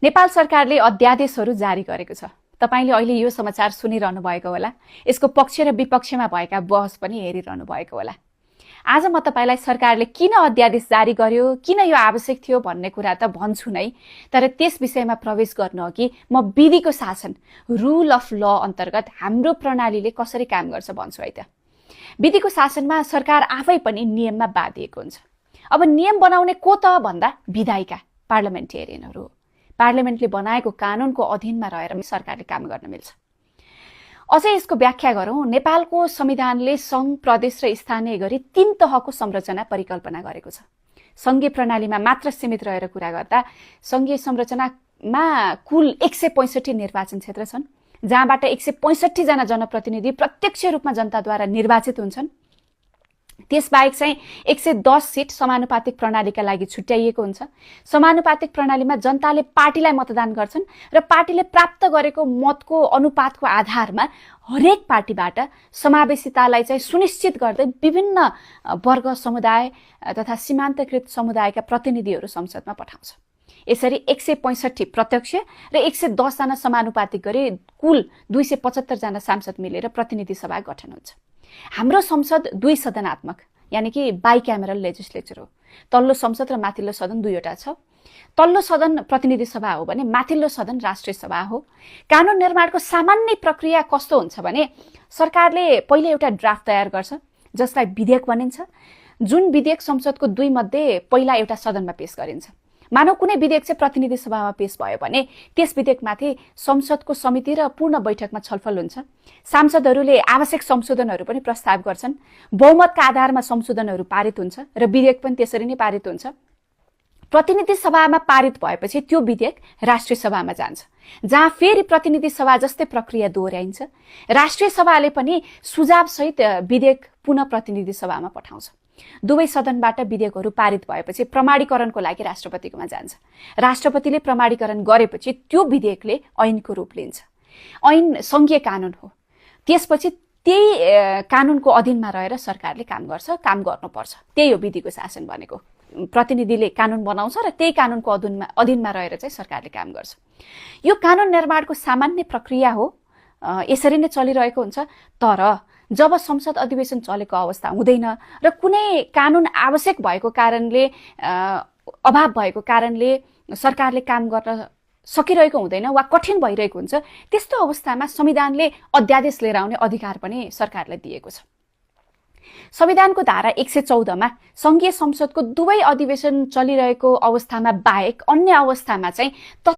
नेपाल सरकारले अध्यादेशहरू जारी गरेको छ। तपाईले अहिले यो समाचार सुनिरहनु भएको होला। यसको पक्ष र विपक्षमा भएका बहस पनि हेरिरहनु भएको होला। आज म तपाईलाई सरकारले किन अध्यादेश जारी गर्यो, किन यो आवश्यक थियो भन्ने कुरा त भन्छु नै, तर त्यस विषयमा प्रवेश गर्न अघि म विधिको शासन, रुल अफ ल अन्तर्गत हाम्रो प्रणालीले कसरी काम गर्छ भन्छु है त। विधिको शासनमा सरकार आफै पनि नियममा बाँधिएको हुन्छ। अब नियम बनाउने को त भन्दा विधायिका, पार्लिमेन्टेरियनहरू। पार्लिमेन्टले बनाएको कानुनको अधीनमा रहेर सरकारले काम गर्न मिल्छ। अझै यसको व्याख्या गरौँ। नेपालको संविधानले सङ्घ, प्रदेश र स्थानीय गरी 3 तहको संरचना परिकल्पना गरेको छ। सङ्घीय प्रणालीमा मात्र सीमित रहेर कुरा गर्दा सङ्घीय संरचनामा कुल 165 निर्वाचन क्षेत्र छन्, जहाँबाट 165 जना जनप्रतिनिधि प्रत्यक्ष रूपमा जनताद्वारा निर्वाचित हुन्छन्। त्यसबाहेक चाहिँ 110 सिट समानुपातिक प्रणालीका लागि छुट्याइएको हुन्छ। समानुपातिक प्रणालीमा जनताले पार्टीलाई मतदान गर्छन् र पार्टीले प्राप्त गरेको मतको अनुपातको आधारमा हरेक पार्टीबाट समावेशितालाई चाहिँ सुनिश्चित गर्दै विभिन्न वर्ग, समुदाय तथा सीमान्तकृत समुदायका प्रतिनिधिहरू संसदमा पठाउँछ। यसरी 165 प्रत्यक्ष र 110 जना समानुपातिक गरी कुल 275 जना सांसद मिलेर प्रतिनिधि सभा गठन हुन्छ। हाम्रो संसद 2 सदनात्मक, यानी कि बाइक्यामेरल लेजिस्लेचर हो। तल्लो संसद र माथिल्लो सदन दुईवटा छ। तल्लो सदन प्रतिनिधि सभा हो भने माथिल्लो सदन राष्ट्रिय सभा हो। कानुन निर्माणको सामान्य प्रक्रिया कस्तो हुन्छ भने सरकारले पहिले एउटा ड्राफ्ट तयार गर्छ, जसलाई विधेयक भनिन्छ। जुन विधेयक संसदको 2 मध्ये पहिला एउटा सदनमा पेश गरिन्छ। मानव कुनै विधेयक चाहिँ प्रतिनिधि सभामा पेश भयो भने त्यस विधेयकमाथि संसदको समिति र पूर्ण बैठकमा छलफल हुन्छ। सांसदहरूले आवश्यक संशोधनहरू पनि प्रस्ताव गर्छन्। बहुमतका आधारमा संशोधनहरू पारित हुन्छ र विधेयक पनि त्यसरी नै पारित हुन्छ। प्रतिनिधि सभामा पारित भएपछि त्यो विधेयक राष्ट्रिय सभामा जान्छ, जहाँ फेरि प्रतिनिधि सभा जस्तै प्रक्रिया दोहोऱ्याइन्छ। राष्ट्रिय सभाले पनि सुझावसहित विधेयक पुनः प्रतिनिधि सभामा पठाउँछ। दुवै सदनबाट विधेयकहरू पारित भएपछि प्रमाणीकरणको लागि राष्ट्रपतिकोमा जान्छ। राष्ट्रपतिले प्रमाणीकरण गरेपछि त्यो विधेयकले ऐनको रूप लिन्छ। ऐन सङ्घीय कानुन हो। त्यसपछि त्यही कानुनको अधीनमा रहेर सरकारले काम गर्छ, काम गर्नुपर्छ। त्यही हो विधिको शासन भनेको। प्रतिनिधिले कानुन बनाउँछ र त्यही कानुनको अधीनमा रहेर चाहिँ सरकारले काम गर्छ। यो कानुन निर्माणको सामान्य प्रक्रिया हो। यसरी नै चलिरहेको हुन्छ। तर जब संसद अधिवेशन चलेको अवस्था हुँदैन र कुनै कानुन आवश्यक भएको कारणले, अभाव भएको कारणले सरकारले काम गर्न सकिरहेको हुँदैन वा कठिन भइरहेको हुन्छ, त्यस्तो अवस्थामा संविधानले अध्यादेश लिएर आउने अधिकार पनि सरकारलाई दिएको छ। संविधानको धारा 114 मा संघीय संसदको दुवै अधिवेशन चलिरहेको अवस्थामा बाहेक अन्य अवस्थामा चाहिँ